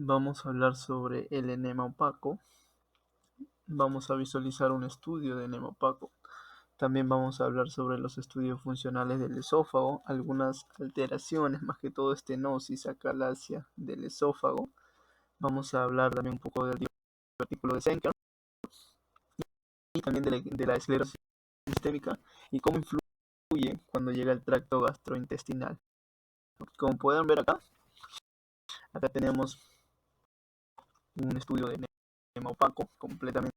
Vamos a hablar sobre el enema opaco. Vamos a visualizar un estudio de enema opaco. También vamos a hablar sobre los estudios funcionales del esófago, algunas alteraciones, más que todo estenosis, acalasia del esófago. Vamos a hablar también un poco del divertículo de Schenker y también de la esclerosis sistémica y cómo influye cuando llega al tracto gastrointestinal. Como pueden ver acá tenemos un estudio de enema opaco completamente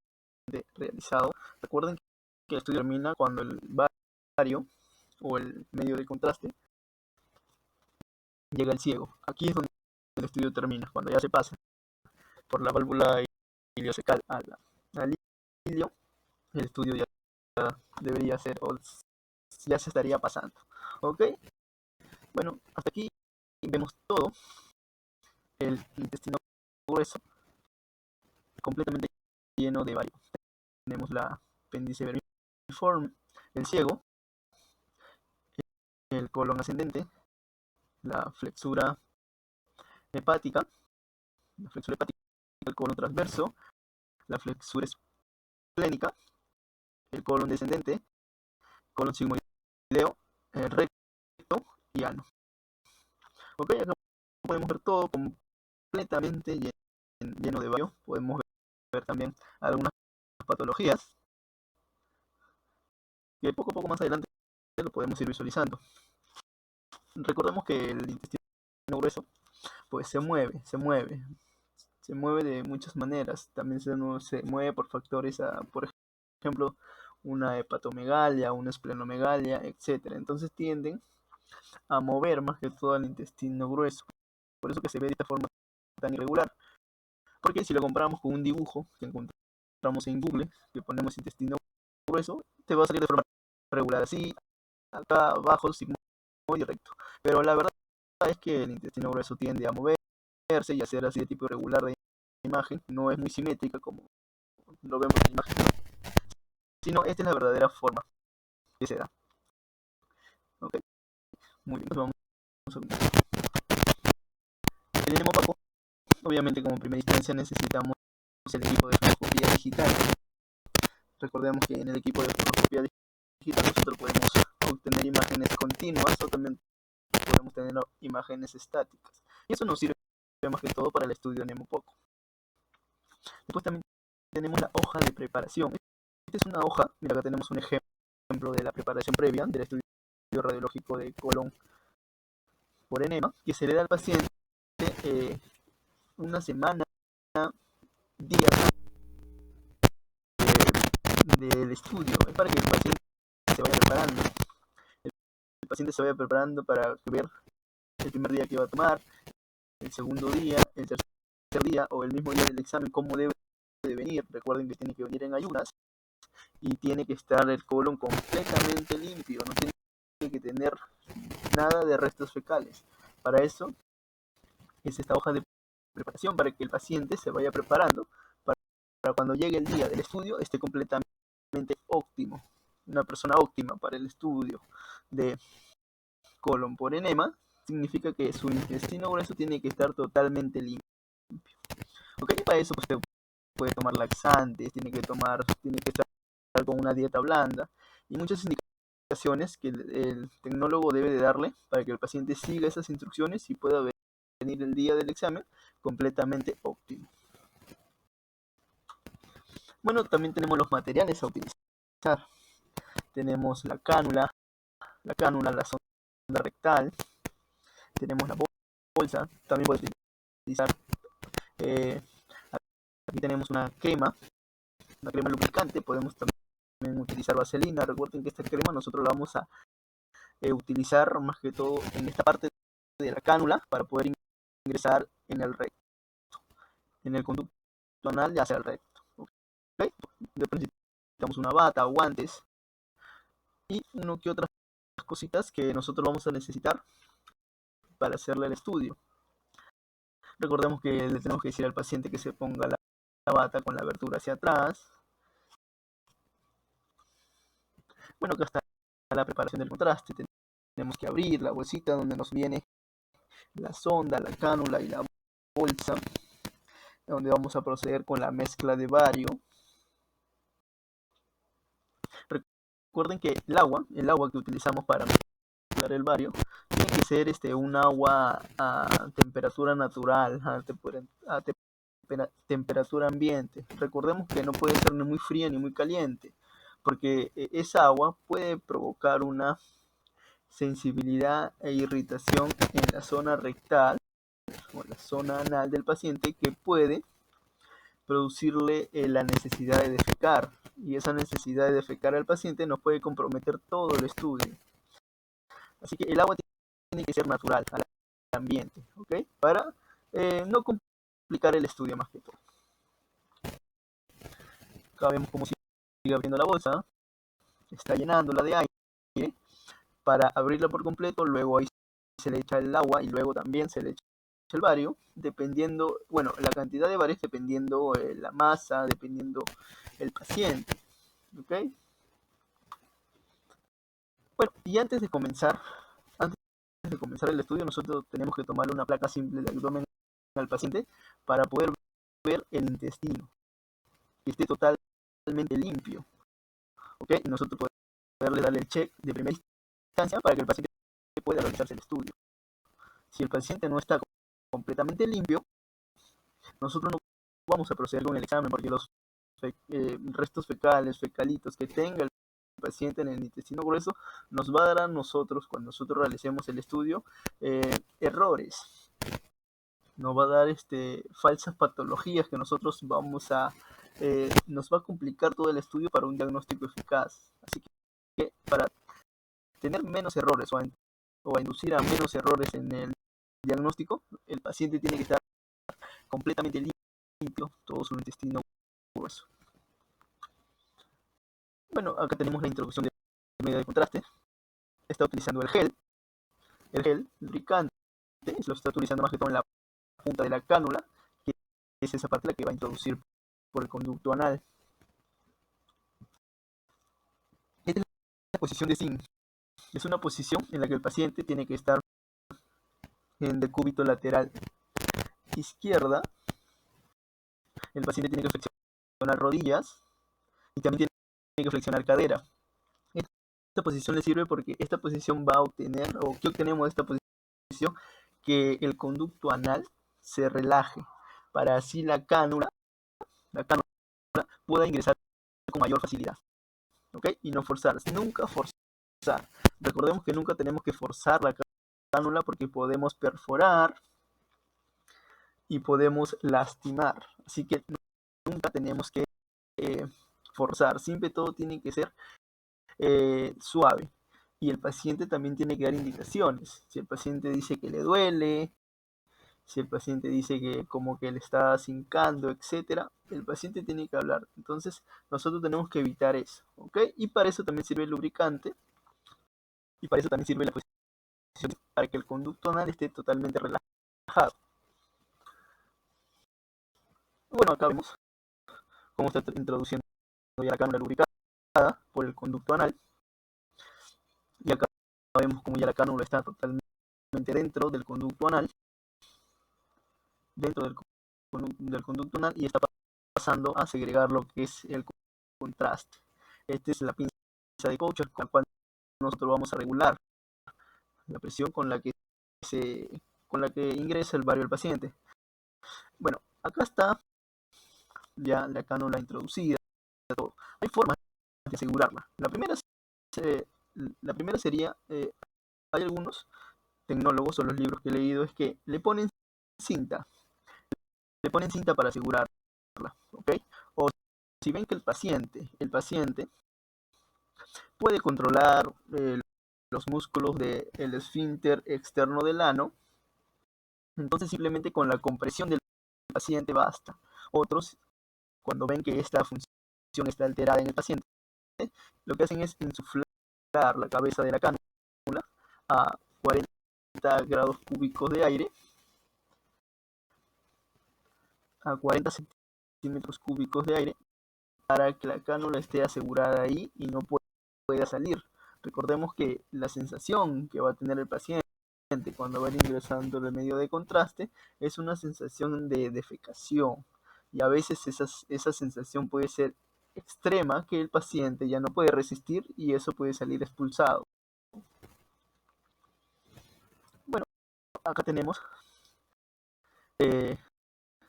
realizado. Recuerden que el estudio termina cuando el bario o el medio de contraste llega al ciego. Aquí es donde el estudio termina, cuando ya se pasa por la válvula iliocecal al ilio, el estudio ya debería ser, o ya se estaría pasando. ¿Ok? Bueno, hasta aquí vemos todo el intestino grueso completamente lleno de bario. Tenemos la apéndice vermiforme, el ciego, el colon ascendente, la flexura hepática, el colon transverso, la flexura esplénica, el colon descendente, colon sigmoideo, el recto y ano. Ok, acá podemos ver todo completamente lleno de bario. Podemos ver también algunas patologías que poco a poco más adelante lo podemos ir visualizando. Recordemos que el intestino grueso pues se mueve de muchas maneras. También se mueve por factores, por ejemplo, una hepatomegalia, una esplenomegalia, etcétera. Entonces tienden a mover más que todo el intestino grueso. Por eso que se ve de esta forma tan irregular. Porque si lo comparamos con un dibujo que encontramos en Google, que ponemos intestino grueso, te va a salir de forma regular, así, acá abajo, sigmoide recto. Pero la verdad es que el intestino grueso tiende a moverse y a ser así de tipo irregular de imagen. No es muy simétrica como lo vemos en la imagen, sino esta es la verdadera forma que se da. Ok, muy bien, vamos a ver. El enema opaco, obviamente como primera instancia necesitamos el equipo de fluoroscopía digital. Recordemos que en el equipo de fluoroscopía digital nosotros podemos obtener imágenes continuas o también podemos tener imágenes estáticas. Y eso nos sirve más que todo para el estudio enema opaco. Después también tenemos la hoja de preparación. Esta es una hoja, mira acá tenemos un ejemplo de la preparación previa del estudio radiológico de colon por enema, que se le da al paciente una semana, días del estudio. Es para que el paciente se vaya preparando. El paciente se vaya preparando para ver el primer día que va a tomar, el segundo día, el tercer día o el mismo día del examen, cómo debe de venir. Recuerden que tiene que venir en ayunas y tiene que estar el colon completamente limpio, no tiene que tener nada de restos fecales. Para eso es esta hoja de preparación, para que el paciente se vaya preparando para cuando llegue el día del estudio esté completamente óptimo. Una persona óptima para el estudio de colon por enema significa que su intestino grueso tiene que estar totalmente limpio. Ok, para eso usted puede tomar laxantes, tiene que estar con una dieta blanda y muchas indicaciones que el tecnólogo debe de darle para que el paciente siga esas instrucciones y pueda venir el día del examen completamente óptimo. Bueno, también tenemos los materiales a utilizar. Tenemos la cánula, la sonda rectal, tenemos la bolsa, también puede utilizar. Aquí tenemos una crema lubricante, podemos también utilizar vaselina. Recuerden que esta crema nosotros la vamos a utilizar más que todo en esta parte de la cánula para poder ingresar en el recto, en el conducto anal hacia el recto. ¿Okay? Después necesitamos una bata, guantes y uno que otras cositas que nosotros vamos a necesitar para hacerle el estudio. Recordemos que le tenemos que decir al paciente que se ponga la bata con la abertura hacia atrás. Bueno, acá está la preparación del contraste. Tenemos que abrir la bolsita donde nos viene la sonda, la cánula y la bolsa. donde vamos a proceder con la mezcla de bario. Recuerden que el agua que utilizamos para mezclar el bario tiene que ser un agua a temperatura natural, a temperatura ambiente. Recordemos que no puede ser ni muy fría ni muy caliente, porque esa agua puede provocar una sensibilidad e irritación en la zona rectal o la zona anal del paciente, que puede producirle la necesidad de defecar, y esa necesidad de defecar al paciente nos puede comprometer todo el estudio. Así que el agua tiene que ser natural al ambiente, ¿ok? Para no complicar el estudio más que todo. Acá vemos cómo sigue abriendo la bolsa, está llenándola de aire para abrirla por completo. Luego ahí se le echa el agua y luego también se le echa el bario, dependiendo, bueno, la cantidad de barios dependiendo la masa, dependiendo el paciente, ¿ok? Bueno, y antes de comenzar el estudio, nosotros tenemos que tomarle una placa simple de abdomen al paciente para poder ver el intestino, que esté totalmente limpio, ¿ok? Y nosotros poderle darle el check de primera instancia para que el paciente pueda realizarse el estudio. Si el paciente no está completamente limpio, nosotros no vamos a proceder con el examen, porque los restos fecalitos que tenga el paciente en el intestino grueso nos va a dar a nosotros, cuando nosotros realicemos el estudio, errores. Nos va a dar falsas patologías que nosotros nos va a complicar todo el estudio para un diagnóstico eficaz. Así que para tener menos errores o a inducir a menos errores en el diagnóstico, el paciente tiene que estar completamente limpio, todo su intestino grueso. Bueno, acá tenemos la introducción del medio de contraste. Está utilizando el gel lubricante, lo está utilizando más que todo en la punta de la cánula, que es esa parte la que va a introducir por el conducto anal. Esta es la posición de zinc. Es una posición en la que el paciente tiene que estar en decúbito lateral izquierda. El paciente tiene que flexionar rodillas y también tiene que flexionar cadera. Esta posición le sirve porque esta posición va a obtener, o que obtenemos de esta posición, que el conducto anal se relaje, para así la cánula pueda ingresar con mayor facilidad, ¿ok? Y no forzar, nunca forzar. Recordemos que nunca tenemos que forzar la cánula, porque podemos perforar y podemos lastimar. Así que nunca tenemos que forzar, siempre todo tiene que ser suave. Y el paciente también tiene que dar indicaciones. Si el paciente dice que le duele, si el paciente dice que como que le está cincando, etcétera, el paciente tiene que hablar. Entonces nosotros tenemos que evitar eso, ¿ok? Y para eso también sirve el lubricante, y para eso también sirve la posición, para que el conducto anal esté totalmente relajado. Bueno, acá vemos cómo está introduciendo ya la cánula lubricada por el conducto anal, y acá vemos cómo ya la cánula está totalmente dentro del conducto anal, del conducto anal, y está pasando a segregar lo que es el contraste. Esta es la pinza de Kocher con la cual nosotros vamos a regular la presión con la que ingresa el bario al paciente. Bueno, acá está ya la cánula introducida. Todo. Hay formas de asegurarla. La primera sería, hay algunos tecnólogos, o los libros que he leído, es que le ponen cinta para asegurarla, ¿ok? O si ven que el paciente puede controlar los músculos del esfínter externo del ano, entonces simplemente con la compresión del paciente basta. Otros, cuando ven que esta función está alterada en el paciente, lo que hacen es insuflar la cabeza de la cánula a 40 grados cúbicos de aire, a 40 centímetros cúbicos de aire, para que la cánula esté asegurada ahí y no pueda salir. Recordemos que la sensación que va a tener el paciente cuando va ingresando el medio de contraste es una sensación de defecación. y a veces esa sensación puede ser extrema que el paciente ya no puede resistir y eso puede salir expulsado. Bueno, acá tenemos eh,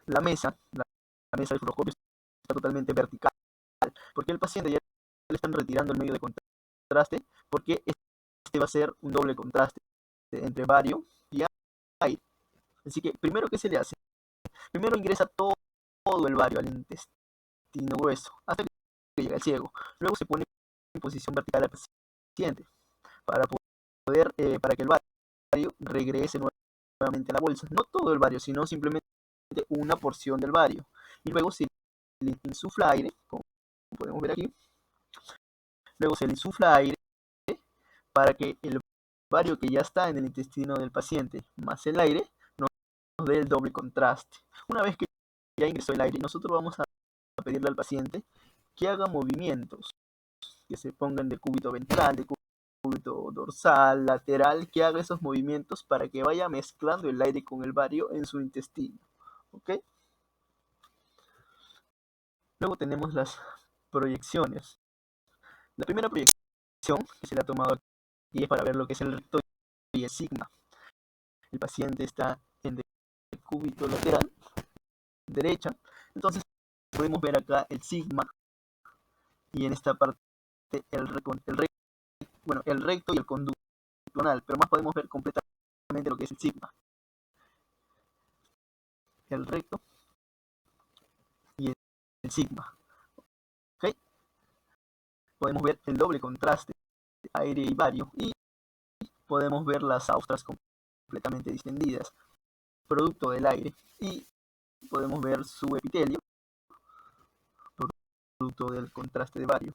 la mesa del fluoroscopio está totalmente vertical, porque el paciente ya le están retirando el medio de contraste, porque este va a ser un doble contraste entre bario y aire. Así que primero, ¿qué se le hace? Primero ingresa todo el bario al intestino grueso hasta que llega al ciego. Luego se pone en posición vertical al paciente para para que el bario regrese nuevamente a la bolsa. No todo el bario, sino simplemente una porción del bario. Y luego se le insufla aire, como podemos ver aquí. Luego se le insufla aire para que el bario que ya está en el intestino del paciente más el aire nos dé el doble contraste. Una vez que ya ingresó el aire, nosotros vamos a pedirle al paciente que haga movimientos, que se pongan de cúbito ventral, de cúbito dorsal, lateral, que haga esos movimientos para que vaya mezclando el aire con el bario en su intestino. ¿Ok? Luego tenemos las proyecciones. La primera proyección que se le ha tomado aquí es para ver lo que es el recto y el sigma. El paciente está en el cúbito lateral derecha, entonces podemos ver acá el sigma y en esta parte el recto y el conducto anal, pero más podemos ver completamente lo que es el sigma, el recto y el sigma. ¿Okay? Podemos ver el doble contraste aire y bario y podemos ver las austras completamente distendidas, producto del aire, y podemos ver su epitelio, producto del contraste de bario.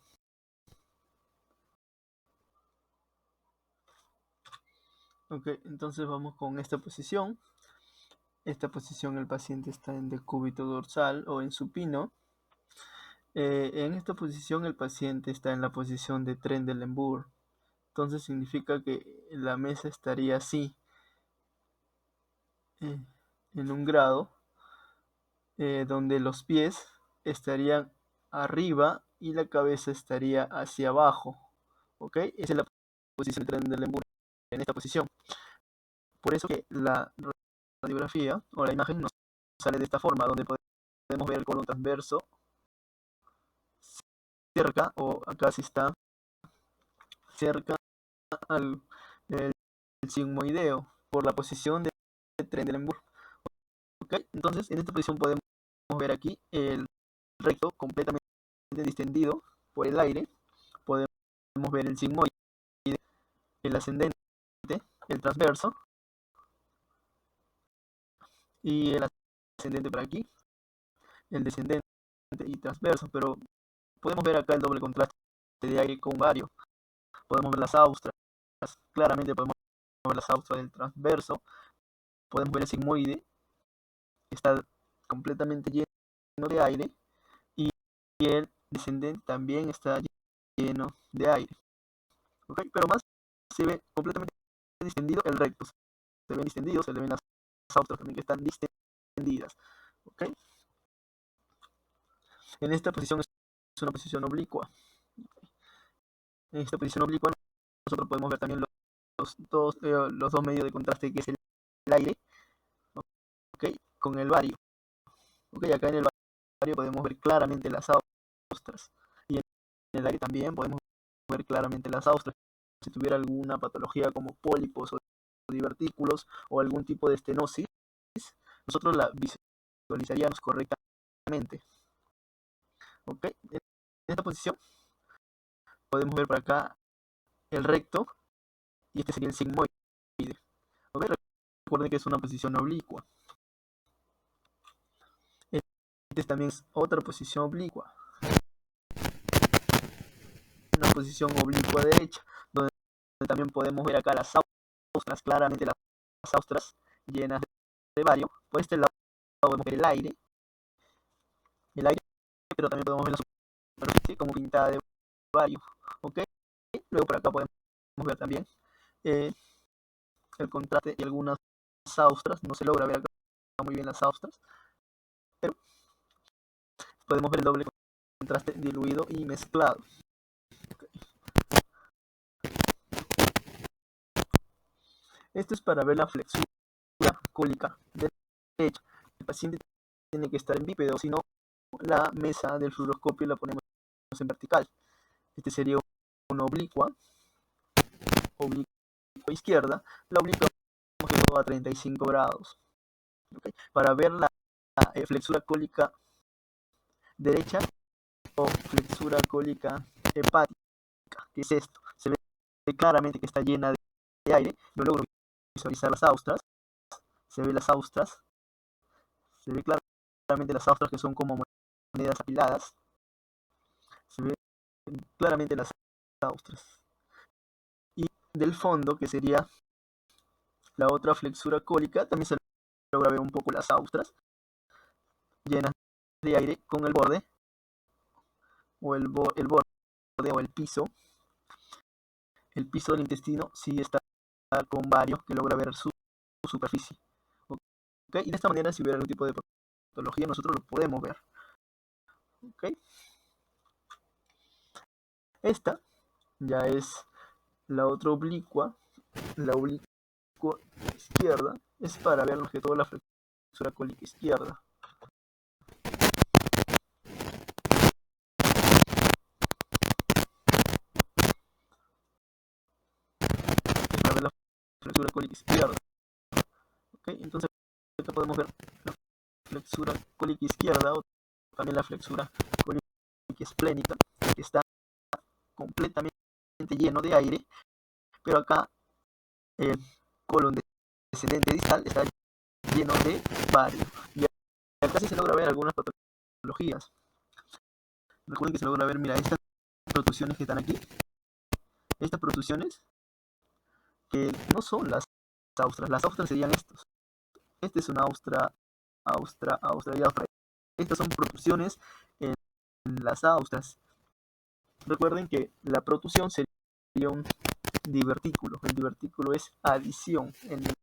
Ok, entonces vamos con esta posición. Esta posición el paciente está en decúbito dorsal o en supino. En esta posición el paciente está en la posición de Trendelenburg. Entonces significa que la mesa estaría así, en un grado, donde los pies estarían arriba y la cabeza estaría hacia abajo. ¿Ok? Esa es la posición de Trendelenburg en esta posición. Por eso que la radiografía o la imagen nos sale de esta forma, donde podemos ver el colon transverso cerca, o acá sí está cerca al el sigmoideo, por la posición de Trendelenburg. ¿Okay? Entonces, en esta posición podemos ver aquí el recto completamente distendido por el aire. Podemos ver el sigmoide, el ascendente, el transverso y el ascendente por aquí, el descendente y transverso, pero podemos ver acá el doble contraste de aire con bario. Podemos ver las austras, claramente podemos ver las austras del transverso, podemos ver el sigmoide, que está completamente lleno de aire, y el descendente también está lleno de aire. ¿Okay? Pero más se ve completamente distendido el recto, se ven distendidos, se le ven las austras también que están distendidas. ¿Okay? En esta posición es una posición oblicua. En esta posición oblicua nosotros podemos ver también los dos medios de contraste, que es el aire, ¿okay? Con el bario. ¿Okay? Acá en el bario podemos ver claramente las austras, y en el aire también podemos ver claramente las austras. Si tuviera alguna patología como pólipos o divertículos o algún tipo de estenosis, nosotros la visualizaríamos correctamente. ¿Okay? En esta posición podemos ver por acá el recto y este sería el sigmoide. ¿Okay? Recuerden que es una posición oblicua. Esta también es otra posición oblicua, una posición oblicua derecha, donde también podemos ver acá las austras, claramente las austras llenas de bario. Por este lado podemos ver el aire, pero también podemos ver la superficie como pintada de bario. ¿Okay? Luego por acá podemos ver también eh, el contraste y algunas austras. No se logra ver acá muy bien las austras, pero podemos ver el doble contraste diluido y mezclado. Esto es para ver la flexura cólica derecha. El paciente tiene que estar en bípedo, si no, la mesa del fluoroscopio la ponemos en vertical. Este sería una oblicua izquierda. La oblicua a 35 grados. ¿Okay? Para ver la flexura cólica derecha o flexura cólica hepática. ¿Qué es esto? Se ve claramente que está llena de aire. Yo logro visualizar las austras. Se ve las austras. Se ve claramente las austras que son como monedas apiladas. Se ve claramente las austras. Y del fondo, que sería la otra flexura cólica, también se logra ver un poco las austras llenas de aire con el borde o el borde o el piso del intestino sí está con varios que logra ver su superficie. ¿Okay? Y de esta manera, si hubiera algún tipo de patología, nosotros lo podemos ver. ¿Okay? Esta ya es la otra oblicua. La oblicua izquierda es para ver más que todo la flexura cólica izquierda. Es para ver la flexura cólica izquierda. ¿Okay? Entonces acá podemos ver la flexura cólica izquierda o también la flexura cólica esplénica, que está completamente lleno de aire, pero acá el colon descendente distal está lleno de vario. Y acá sí se logra ver algunas patologías. Recuerden que se logra ver, mira, estas protusiones que están aquí. Estas protusiones que no son las austras. Las austras serían estos. Este es una austra y austra. Estas son protusiones en las austras. Recuerden que la protusión sería un divertículo. El divertículo es adición en el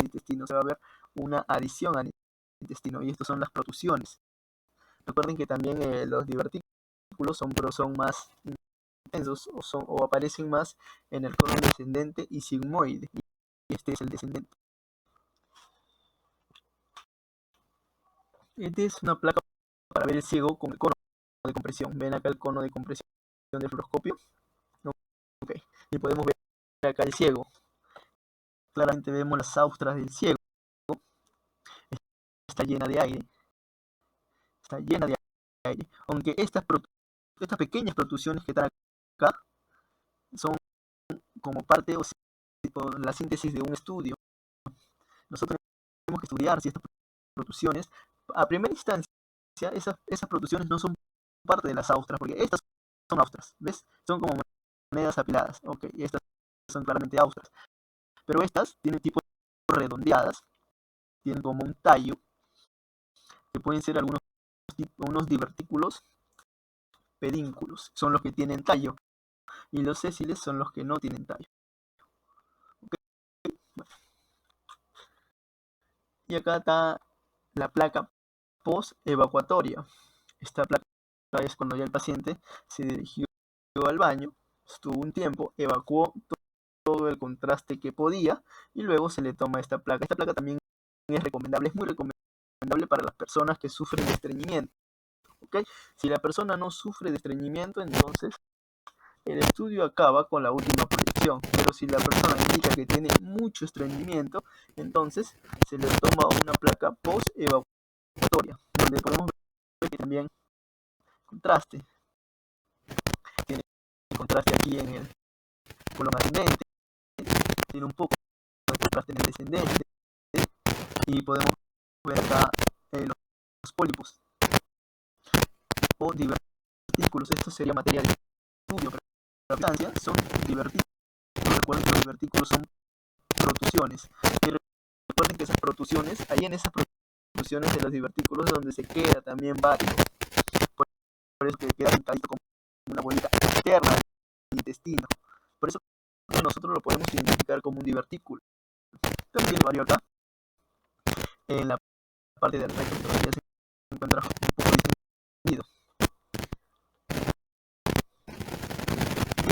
intestino. Se va a ver una adición al intestino. Y estas son las protusiones. Recuerden que también los divertículos son más intensos o aparecen más en el colon descendente y sigmoide. Y este es el descendente. Esta es una placa para ver el ciego con el cono de compresión. Ven acá el cono de compresión del fluoroscopio. Okay. Y podemos ver acá el ciego. Claramente vemos las austras del ciego. Está llena de aire. Está llena de aire. Aunque estas pequeñas protusiones que están acá son como parte o la síntesis de un estudio. Nosotros tenemos que estudiar si estas protusiones, a primera instancia, esas protusiones no son parte de las austras, porque estas son austras, ¿ves? Son como monedas apiladas, ok, y estas son claramente austras. Pero estas tienen tipo redondeadas, tienen como un tallo, que pueden ser unos divertículos pedínculos, son los que tienen tallo, y los sésiles son los que no tienen tallo. Okay. Bueno. Y acá está la placa post-evacuatoria. Esta placa es cuando ya el paciente se dirigió al baño, estuvo un tiempo, evacuó todo el contraste que podía y luego se le toma esta placa. Esta placa también es recomendable, es muy recomendable para las personas que sufren de estreñimiento. ¿Okay? Si la persona no sufre de estreñimiento, entonces el estudio acaba con la última proyección. Pero si la persona indica que tiene mucho estreñimiento, entonces se le toma una placa post-evacuatoria, donde podemos ver que también contraste. Tiene contraste aquí en el colon ascendente, tiene un poco de contraste en el descendente, y podemos ver acá los pólipos o divertículos. Esto sería materia de estudio, pero la importancia son divertículos. Recuerden que los divertículos son protusiones. Y recuerden que esas protusiones, ahí en esas protusiones de los divertículos es donde se queda también vario. Por eso que queda pintadito como una bolita externa del intestino. Por eso nosotros lo podemos identificar como un divertículo. También tiene vario acá. En la parte de atrás se encuentra un poco Y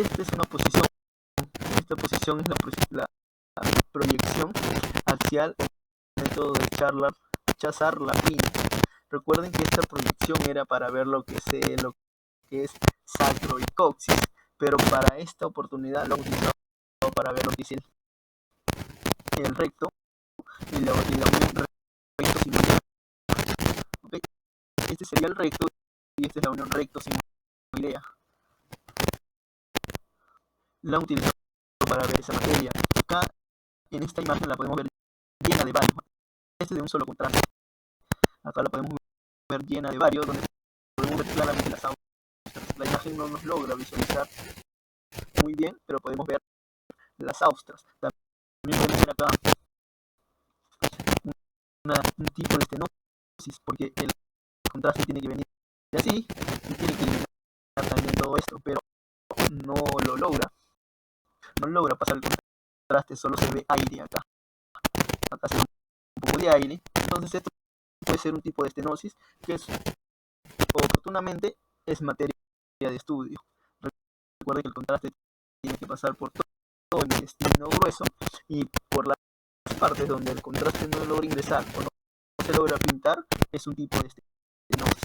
esta es una posición. Esta posición es la proyección axial del método de Chazar-Lapine. Recuerden que esta proyección era para ver lo que es sacro y coxis, pero para esta oportunidad lo he utilizado para ver lo que es el recto y la unión recto similar. ¿Okay? Este sería el recto y esta es la unión recto similar. La utilizo para ver esa materia. Acá en esta imagen la podemos ver llena de varios. Este de un solo contraste. Acá la podemos ver llena de varios, donde podemos ver claramente las aguas. La imagen no nos logra visualizar muy bien, pero podemos ver las austras. También podemos ver acá un tipo de estenosis, porque el contraste tiene que venir así y tiene que eliminar también todo esto, pero no lo logra. No logra pasar el contraste, solo se ve aire acá. Acá se ve un poco de aire. Entonces esto puede ser un tipo de estenosis que oportunamente es materia de estudio. Recuerden que el contraste tiene que pasar por todo el intestino grueso y por las partes donde el contraste no logra ingresar o no se logra pintar, es un tipo de estenosis.